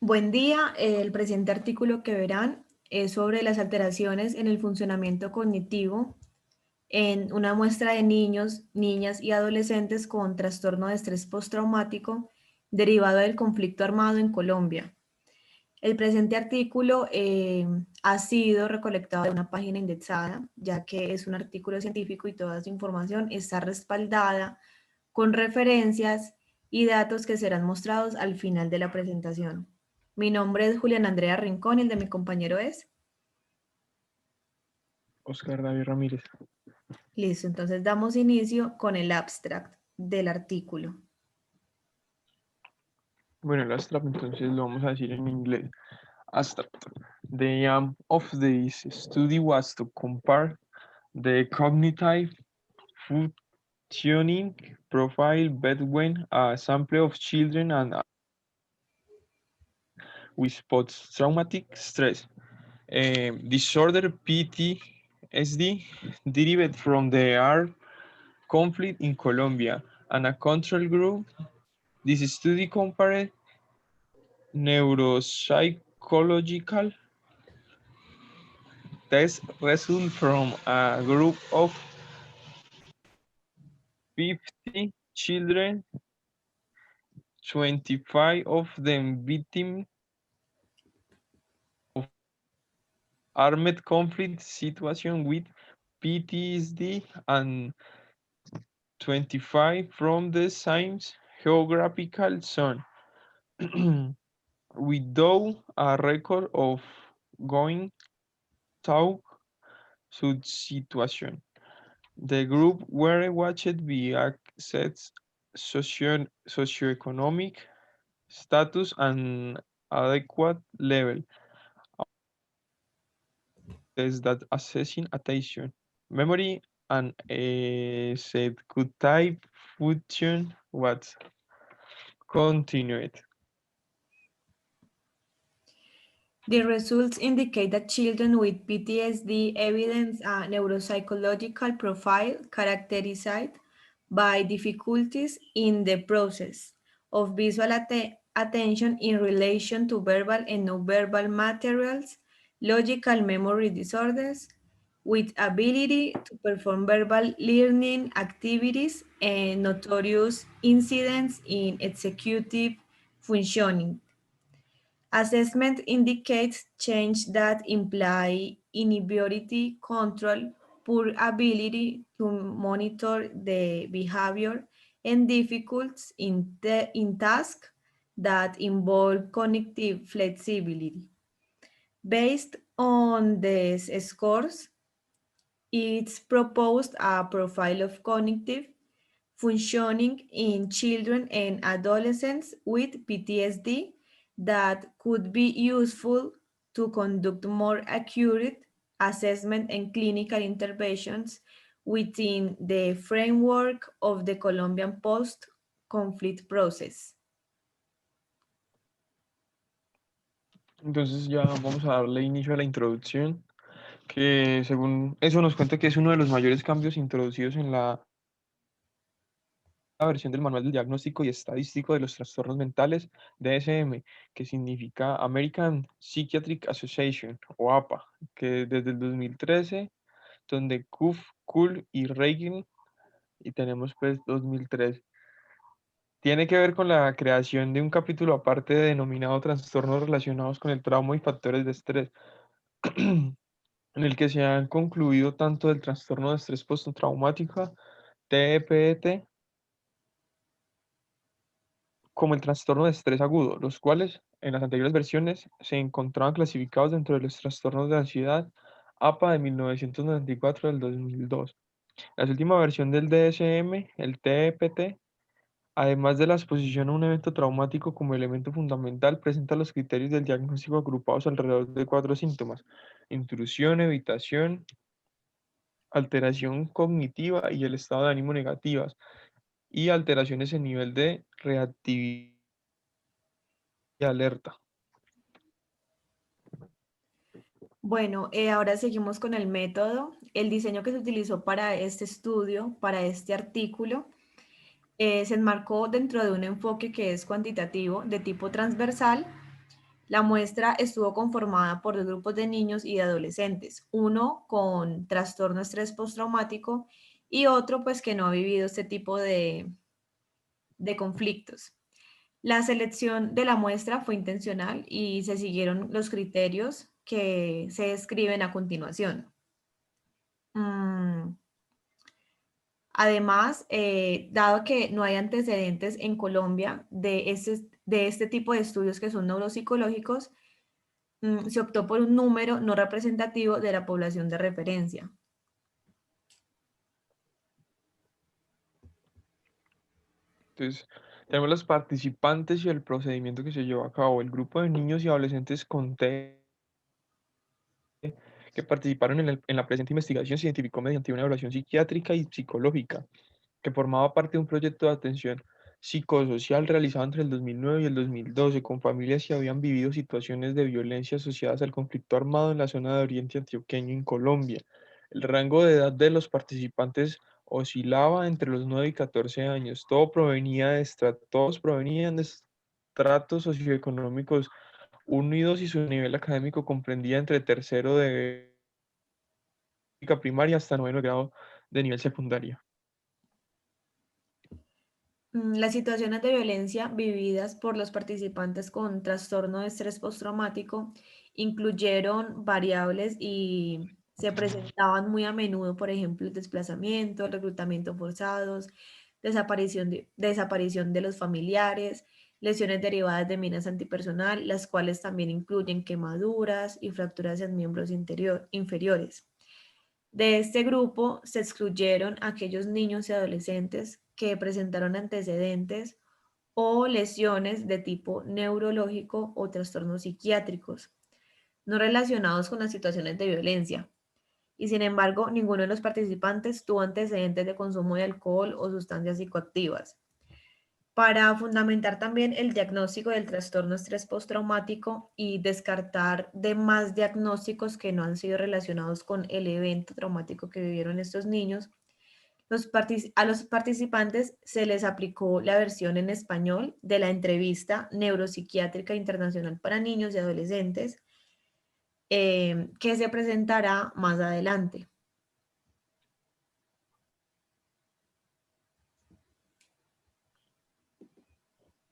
Buen día. El presente artículo que verán es sobre las alteraciones en el funcionamiento cognitivo en una muestra de niños, niñas y adolescentes con trastorno de estrés postraumático derivado del conflicto armado en Colombia. El presente artículo ha sido recolectado de una página indexada, ya que es un artículo científico y toda su información está respaldada con referencias y datos que serán mostrados al final de la presentación. Mi nombre es Julián Andrea Rincón y el de mi compañero es. Oscar David Ramírez. Listo, entonces damos inicio con el abstract del artículo. Bueno, el abstract entonces lo vamos a decir en inglés. Abstract. The aim of this study was to compare the cognitive functioning profile between a sample of children and with post-traumatic stress disorder (PTSD) derived from the armed conflict in Colombia and a control group. This study compared neuropsychological tests result from a group of 50 children, 25 of them victims of armed conflict situation with PTSD and 25 from the same geographical zone, without a record of going through such situation. The group were watched via assess socioeconomic status and adequate level tests that assessing attention, memory, and executive function was continued. The results indicate that children with PTSD evidence a neuropsychological profile characterized by difficulties in the process of visual attention in relation to verbal and nonverbal materials, logical memory disorders, with ability to perform verbal learning activities and notorious incidents in executive functioning. Assessment indicates change that imply inability, control, poor ability to monitor the behavior, and difficulties in tasks that involve cognitive flexibility. Based on these scores, it's proposed a profile of cognitive functioning in children and adolescents with PTSD that could be useful to conduct more accurate assessment and clinical interventions within the framework of the Colombian post-conflict process. Entonces ya vamos a darle inicio a la introducción, que según eso nos cuenta que es uno de los mayores cambios introducidos en la versión del Manual del Diagnóstico y Estadístico de los Trastornos Mentales, DSM, que significa American Psychiatric Association, o APA, que desde el 2013, donde Kuf, Kuhl y Reagan, y tenemos pues 2003. Tiene que ver con la creación de un capítulo aparte denominado Trastornos relacionados con el trauma y factores de estrés, en el que se han concluido tanto el trastorno de estrés postraumático, TEPT, como el trastorno de estrés agudo, los cuales en las anteriores versiones se encontraban clasificados dentro de los trastornos de ansiedad APA de 1994 del 2002. La última versión del DSM, el TEPT, además de la exposición a un evento traumático como elemento fundamental, presenta los criterios del diagnóstico agrupados alrededor de 4 síntomas: intrusión, evitación, alteración cognitiva y el estado de ánimo negativas, y alteraciones en nivel de reactividad y alerta. Bueno, ahora seguimos con el método. El diseño que se utilizó para este estudio, para este artículo, se enmarcó dentro de un enfoque que es cuantitativo de tipo transversal, La muestra estuvo conformada por dos grupos de niños y de adolescentes, uno con trastorno estrés postraumático y otro pues que no ha vivido este tipo de conflictos. La selección de la muestra fue intencional y se siguieron los criterios que se describen a continuación. Mm, Además, dado que no hay antecedentes en Colombia de este tipo de estudios que son neuropsicológicos, se optó por un número no representativo de la población de referencia. Entonces, tenemos los participantes y el procedimiento que se llevó a cabo. El grupo de niños y adolescentes con TEA que participaron en la presente investigación se identificó mediante una evaluación psiquiátrica y psicológica, que formaba parte de un proyecto de atención psicosocial realizado entre el 2009 y el 2012 con familias que habían vivido situaciones de violencia asociadas al conflicto armado en la zona de Oriente Antioqueño en Colombia. El rango de edad de los participantes oscilaba entre los 9 y 14 años. Todos provenían de estratos socioeconómicos unidos y su nivel académico comprendía entre tercero de primaria hasta noveno grado de nivel secundario. Las situaciones de violencia vividas por los participantes con trastorno de estrés postraumático incluyeron variables y se presentaban muy a menudo, por ejemplo, el desplazamiento, el reclutamiento forzados, desaparición de los familiares, lesiones derivadas de minas antipersonal, las cuales también incluyen quemaduras y fracturas en miembros inferiores. De este grupo se excluyeron aquellos niños y adolescentes que presentaron antecedentes o lesiones de tipo neurológico o trastornos psiquiátricos no relacionados con las situaciones de violencia. Y sin embargo, ninguno de los participantes tuvo antecedentes de consumo de alcohol o sustancias psicoactivas. Para fundamentar también el diagnóstico del trastorno estrés postraumático y descartar demás diagnósticos que no han sido relacionados con el evento traumático que vivieron estos niños, a los participantes se les aplicó la versión en español de la entrevista neuropsiquiátrica internacional para niños y adolescentes, que se presentará más adelante.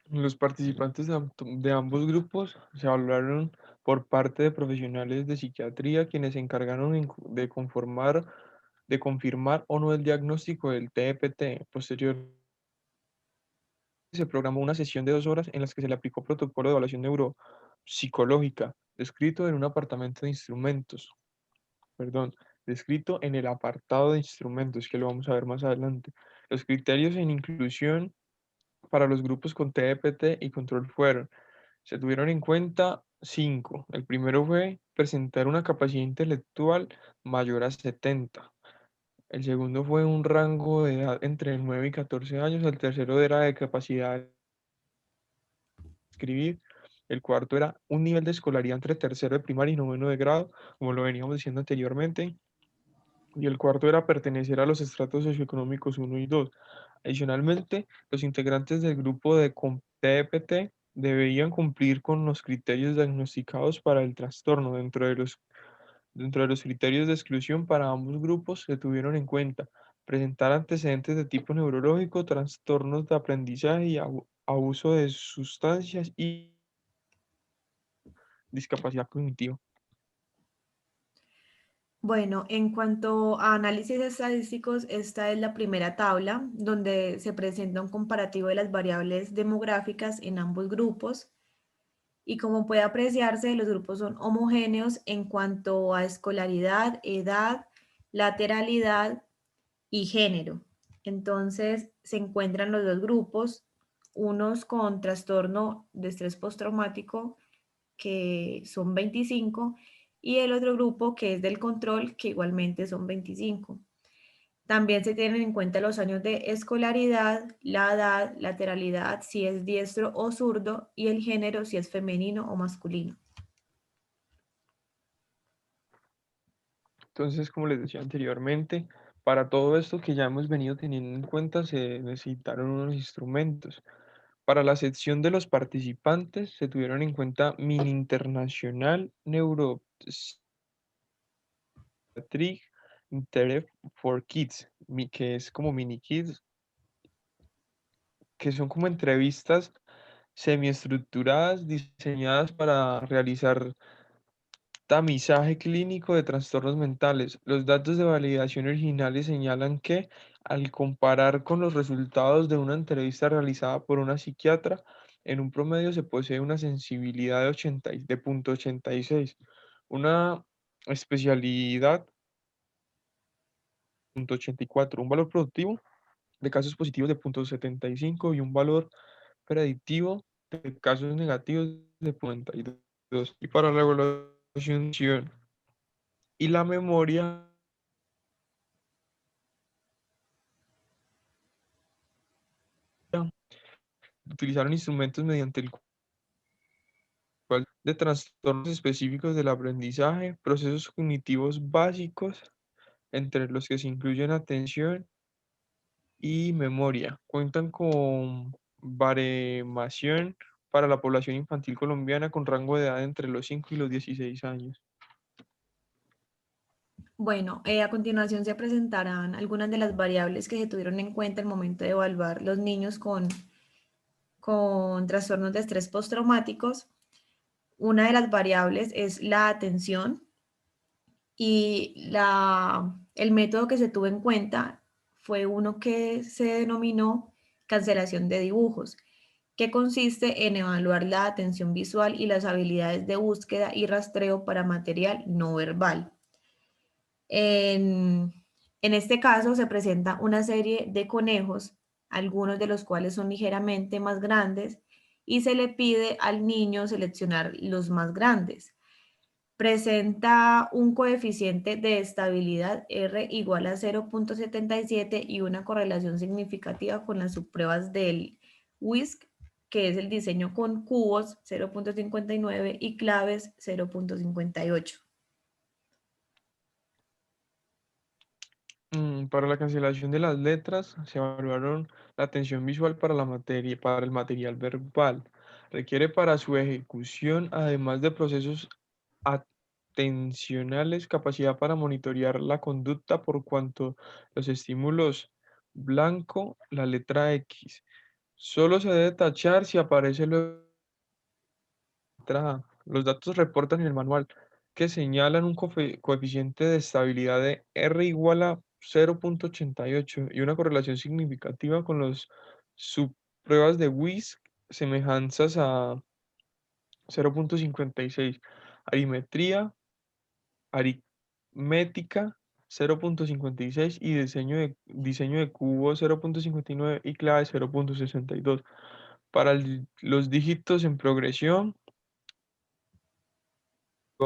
Los participantes de ambos grupos se evaluaron por parte de profesionales de psiquiatría quienes se encargaron de confirmar o no el diagnóstico del TEPT. Posteriormente se programó una sesión de 2 horas en las que se le aplicó protocolo de evaluación neuropsicológica, descrito en un apartamento de instrumentos, perdón, descrito en el apartado de instrumentos, que lo vamos a ver más adelante. Los criterios en inclusión para los grupos con TEPT y control fueron: se tuvieron en cuenta cinco. El primero fue presentar una capacidad intelectual mayor a 70. El segundo fue un rango de edad entre 9 y 14 años. El tercero era de capacidad de escribir. El cuarto era un nivel de escolaridad entre tercero de primaria y noveno de grado, como lo veníamos diciendo anteriormente. Y el cuarto era pertenecer a los estratos socioeconómicos uno y 2. Adicionalmente, los integrantes del grupo de TEPT debían cumplir con los criterios diagnosticados para el trastorno. Dentro de los criterios de exclusión para ambos grupos se tuvieron en cuenta presentar antecedentes de tipo neurológico, trastornos de aprendizaje y abuso de sustancias y discapacidad cognitiva. Bueno, en cuanto a análisis estadísticos, esta es la primera tabla donde se presenta un comparativo de las variables demográficas en ambos grupos y como puede apreciarse, los grupos son homogéneos en cuanto a escolaridad, edad, lateralidad y género. Entonces, se encuentran los dos grupos, unos con trastorno de estrés postraumático que son 25, y el otro grupo que es del control, que igualmente son 25. También se tienen en cuenta los años de escolaridad, la edad, lateralidad, si es diestro o zurdo, y el género, si es femenino o masculino. Entonces, como les decía anteriormente, para todo esto que ya hemos venido teniendo en cuenta, se necesitaron unos instrumentos. Para la sección de los participantes se tuvieron en cuenta Mini Internacional Neuropsychiatric Interest for Kids, que es como Mini Kids, que son como entrevistas semiestructuradas diseñadas para realizar tamizaje clínico de trastornos mentales. Los datos de validación originales señalan que, al comparar con los resultados de una entrevista realizada por una psiquiatra, en un promedio se posee una sensibilidad de 86, una especialidad 0.84, un valor productivo de casos positivos de 0.75 y un valor predictivo de casos negativos de 0.92. Y para la evaluación y la memoria, utilizaron instrumentos mediante el cual de trastornos específicos del aprendizaje, procesos cognitivos básicos, entre los que se incluyen atención y memoria. Cuentan con baremación para la población infantil colombiana con rango de edad entre los 5 y los 16 años. Bueno, a continuación se presentarán algunas de las variables que se tuvieron en cuenta al momento de evaluar los niños con trastornos de estrés postraumáticos. Una de las variables es la atención y el método que se tuvo en cuenta fue uno que se denominó cancelación de dibujos, que consiste en evaluar la atención visual y las habilidades de búsqueda y rastreo para material no verbal. En este caso se presenta una serie de conejos, algunos de los cuales son ligeramente más grandes, y se le pide al niño seleccionar los más grandes. Presenta un coeficiente de estabilidad R igual a 0.77 y una correlación significativa con las subpruebas del WISC, que es el diseño con cubos 0.59 y claves 0.58. Para la cancelación de las letras, se evaluaron la atención visual para la materia, para el material verbal. Requiere para su ejecución, además de procesos atencionales, capacidad para monitorear la conducta por cuanto los estímulos blanco, la letra X. Solo se debe tachar si aparece la letra A. Los datos reportan en el manual que señalan un coeficiente de estabilidad de R igual a 0.88 y una correlación significativa con las subpruebas de WISC semejanzas a 0.56. Arimetría, aritmética 0.56 y diseño de cubo 0.59 y clave 0.62. Para los dígitos en progresión,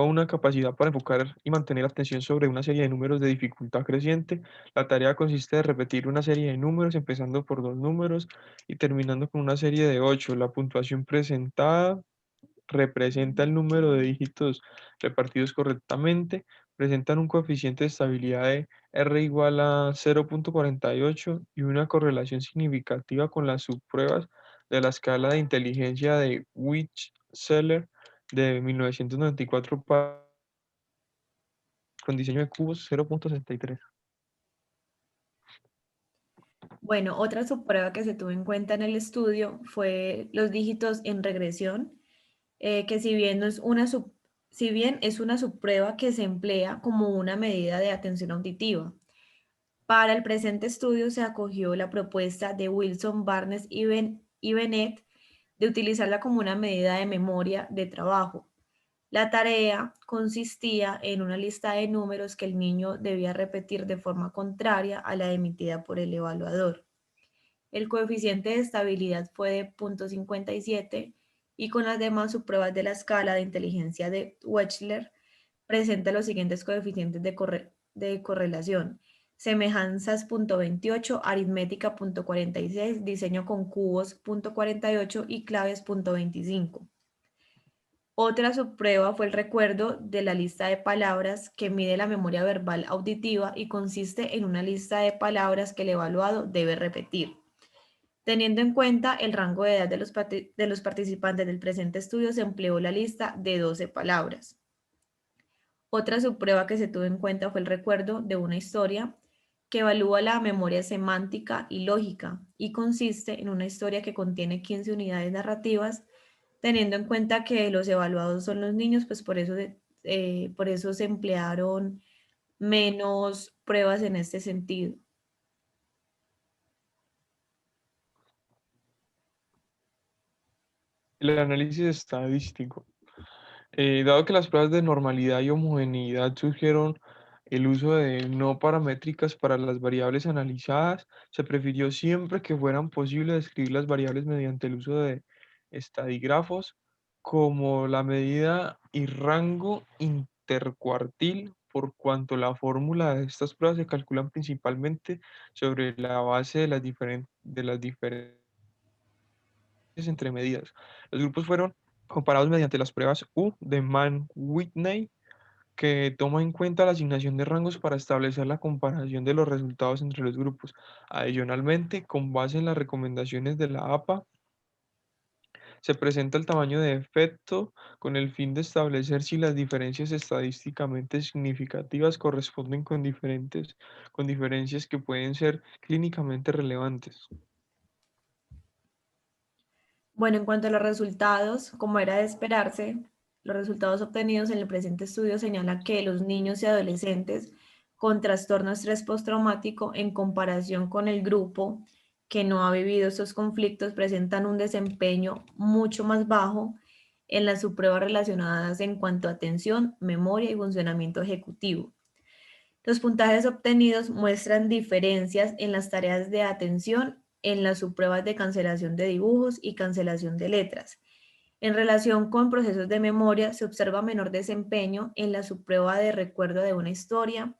una capacidad para enfocar y mantener atención sobre una serie de números de dificultad creciente. La tarea consiste en repetir una serie de números, empezando por dos números y terminando con una serie de 8. La puntuación presentada representa el número de dígitos repartidos correctamente. Presentan un coeficiente de estabilidad de R igual a 0.48 y una correlación significativa con las subpruebas de la escala de inteligencia de Wechsler de 1994 con diseño de cubos 0.63. Bueno, otra subprueba que se tuvo en cuenta en el estudio fue los dígitos en regresión, que si bien, no es una si bien es una subprueba que se emplea como una medida de atención auditiva. Para el presente estudio se acogió la propuesta de Wilson, Barnes y Bennett de utilizarla como una medida de memoria de trabajo. La tarea consistía en una lista de números que el niño debía repetir de forma contraria a la emitida por el evaluador. El coeficiente de estabilidad fue de 0.57 y con las demás subpruebas de la escala de inteligencia de Wechsler presenta los siguientes coeficientes de correlación. Semejanzas 0.28, aritmética 0.46, diseño con cubos 0.48 y claves 0.25. Otra subprueba fue el recuerdo de la lista de palabras que mide la memoria verbal auditiva y consiste en una lista de palabras que el evaluado debe repetir. Teniendo en cuenta el rango de edad de de los participantes del presente estudio, se empleó la lista de 12 palabras. Otra subprueba que se tuvo en cuenta fue el recuerdo de una historia que evalúa la memoria semántica y lógica y consiste en una historia que contiene 15 unidades narrativas, teniendo en cuenta que los evaluados son los niños, pues por eso se emplearon menos pruebas en este sentido. El análisis estadístico. Dado que las pruebas de normalidad y homogeneidad surgieron el uso de no paramétricas para las variables analizadas, se prefirió siempre que fueran posible describir las variables mediante el uso de estadígrafos como la medida y rango intercuartil, por cuanto la fórmula de estas pruebas se calculan principalmente sobre la base de las diferencias entre medidas. Los grupos fueron comparados mediante las pruebas U de Mann-Whitney, que toma en cuenta la asignación de rangos para establecer la comparación de los resultados entre los grupos. Adicionalmente, con base en las recomendaciones de la APA, se presenta el tamaño de efecto con el fin de establecer si las diferencias estadísticamente significativas corresponden con diferencias que pueden ser clínicamente relevantes. Bueno, en cuanto a los resultados, como era de esperarse, los resultados obtenidos en el presente estudio señalan que los niños y adolescentes con trastorno estrés postraumático en comparación con el grupo que no ha vivido estos conflictos presentan un desempeño mucho más bajo en las subpruebas relacionadas en cuanto a atención, memoria y funcionamiento ejecutivo. Los puntajes obtenidos muestran diferencias en las tareas de atención en las subpruebas de cancelación de dibujos y cancelación de letras. En relación con procesos de memoria, se observa menor desempeño en la subprueba de recuerdo de una historia,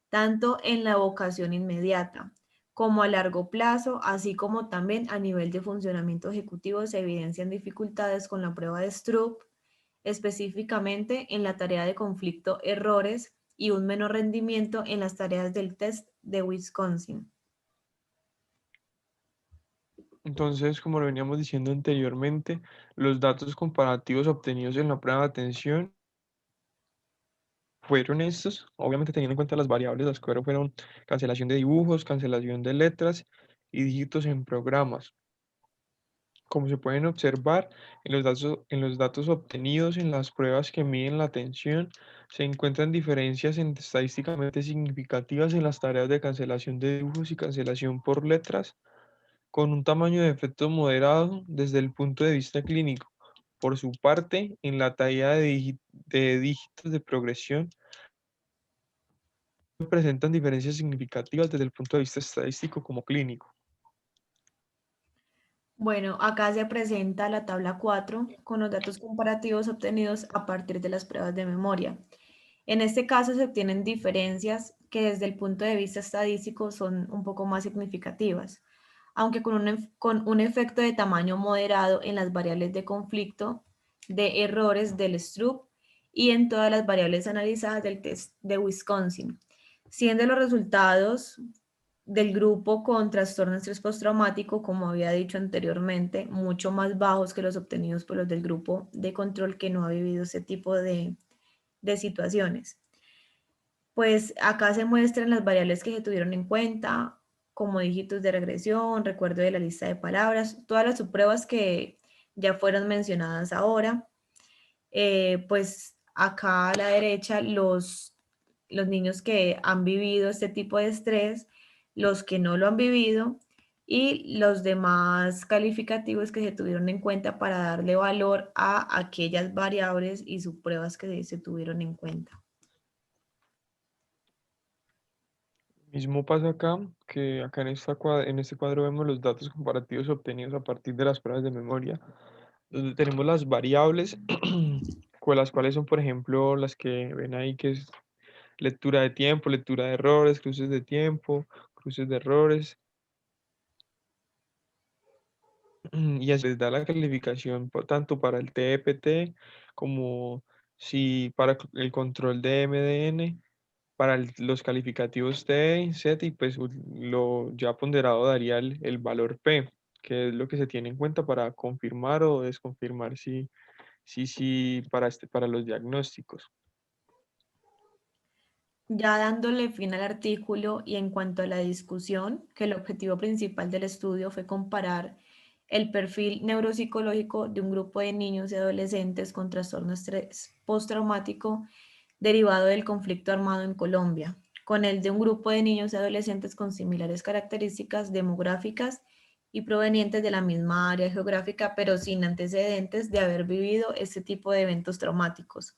tanto en la evocación inmediata como a largo plazo, así como también a nivel de funcionamiento ejecutivo se evidencian dificultades con la prueba de Stroop, específicamente en la tarea de conflicto errores y un menor rendimiento en las tareas del test de Wisconsin. Entonces, como lo veníamos diciendo anteriormente, los datos comparativos obtenidos en la prueba de atención fueron estos, obviamente teniendo en cuenta las variables, las que fueron cancelación de dibujos, cancelación de letras y dígitos en programas. Como se pueden observar en los datos obtenidos en las pruebas que miden la atención, se encuentran diferencias estadísticamente significativas en las tareas de cancelación de dibujos y cancelación por letras, con un tamaño de efecto moderado desde el punto de vista clínico. Por su parte, en la tarea de dígitos de progresión, presentan diferencias significativas desde el punto de vista estadístico como clínico. Bueno, acá se presenta la tabla 4 con los datos comparativos obtenidos a partir de las pruebas de memoria. En este caso se obtienen diferencias que desde el punto de vista estadístico son un poco más significativas, aunque con un efecto de tamaño moderado en las variables de conflicto, de errores del Stroop y en todas las variables analizadas del test de Wisconsin, siendo los resultados del grupo con trastorno de estrés postraumático, como había dicho anteriormente, mucho más bajos que los obtenidos por los del grupo de control que no ha vivido ese tipo de situaciones. Pues acá se muestran las variables que se tuvieron en cuenta, como dígitos de regresión, recuerdo de la lista de palabras, todas las subpruebas que ya fueron mencionadas ahora. Pues acá a la derecha los niños que han vivido este tipo de estrés, los que no lo han vivido y los demás calificativos que se tuvieron en cuenta para darle valor a aquellas variables y subpruebas que se tuvieron en cuenta. Mismo pasa acá, que acá en este cuadro vemos los datos comparativos obtenidos a partir de las pruebas de memoria, donde tenemos las variables, con las cuales son, por ejemplo, las que ven ahí, que es lectura de tiempo, lectura de errores, cruces de tiempo, cruces de errores, y así les da la calificación tanto para el TEPT como si para el control de MDN, para los calificativos T, Z y pues lo ya ponderado daría el valor P. qué es lo que se tiene en cuenta para confirmar o desconfirmar si para los diagnósticos. Ya dándole fin al artículo y en cuanto a la discusión, que el objetivo principal del estudio fue comparar el perfil neuropsicológico de un grupo de niños y adolescentes con trastorno de estrés postraumático derivado del conflicto armado en Colombia, con el de un grupo de niños y adolescentes con similares características demográficas y provenientes de la misma área geográfica, pero sin antecedentes de haber vivido este tipo de eventos traumáticos.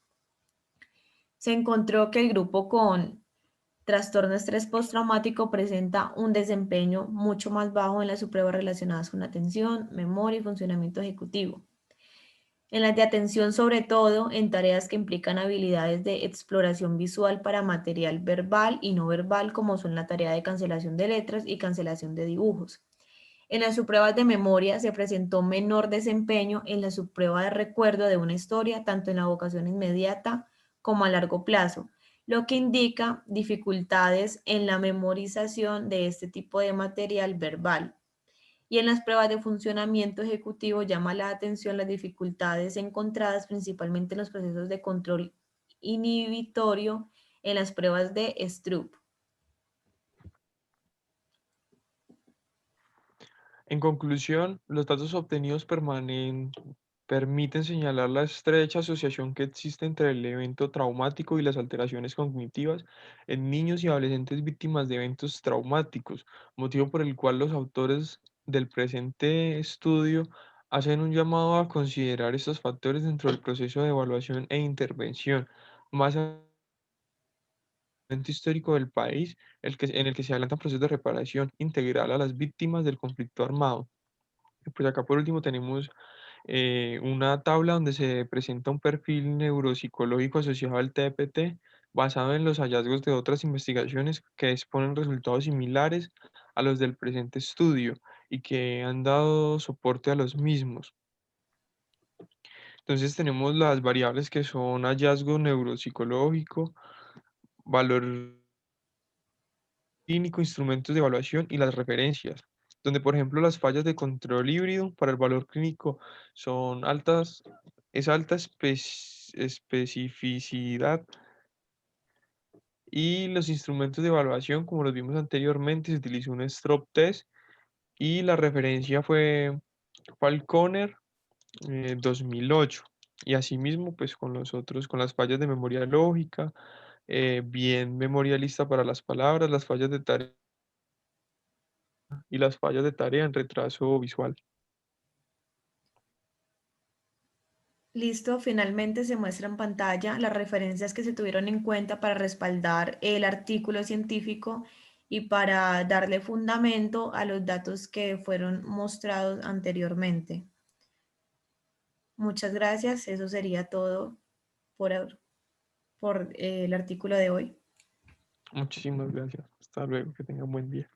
Se encontró que el grupo con trastorno de estrés postraumático presenta un desempeño mucho más bajo en las pruebas relacionadas con atención, memoria y funcionamiento ejecutivo. En las de atención, sobre todo en tareas que implican habilidades de exploración visual para material verbal y no verbal, como son la tarea de cancelación de letras y cancelación de dibujos. En las subpruebas de memoria se presentó menor desempeño en la subprueba de recuerdo de una historia, tanto en la vocación inmediata como a largo plazo, lo que indica dificultades en la memorización de este tipo de material verbal. Y en las pruebas de funcionamiento ejecutivo llama la atención las dificultades encontradas principalmente en los procesos de control inhibitorio en las pruebas de Stroop. En conclusión, los datos obtenidos permiten señalar la estrecha asociación que existe entre el evento traumático y las alteraciones cognitivas en niños y adolescentes víctimas de eventos traumáticos, motivo por el cual los autores del presente estudio hacen un llamado a considerar estos factores dentro del proceso de evaluación e intervención, más momento histórico del país en el que se adelantan procesos de reparación integral a las víctimas del conflicto armado. Y pues acá por último tenemos una tabla donde se presenta un perfil neuropsicológico asociado al TPT basado en los hallazgos de otras investigaciones que exponen resultados similares a los del presente estudio y que han dado soporte a los mismos. Entonces tenemos las variables que son hallazgo neuropsicológico, valor clínico, instrumentos de evaluación y las referencias, donde por ejemplo las fallas de control híbrido para el valor clínico son altas, es alta especificidad y los instrumentos de evaluación, como los vimos anteriormente, se utilizó un strop test y la referencia fue Falconer 2008. Y asimismo, pues con los otros, con las fallas de memoria lógica, bien memoria lista para las palabras, las fallas de tarea y las fallas de tarea en retraso visual. Listo, finalmente se muestra en pantalla las referencias que se tuvieron en cuenta para respaldar el artículo científico y para darle fundamento a los datos que fueron mostrados anteriormente. Muchas gracias, eso sería todo por el artículo de hoy. Muchísimas gracias. Hasta luego, que tengan buen día.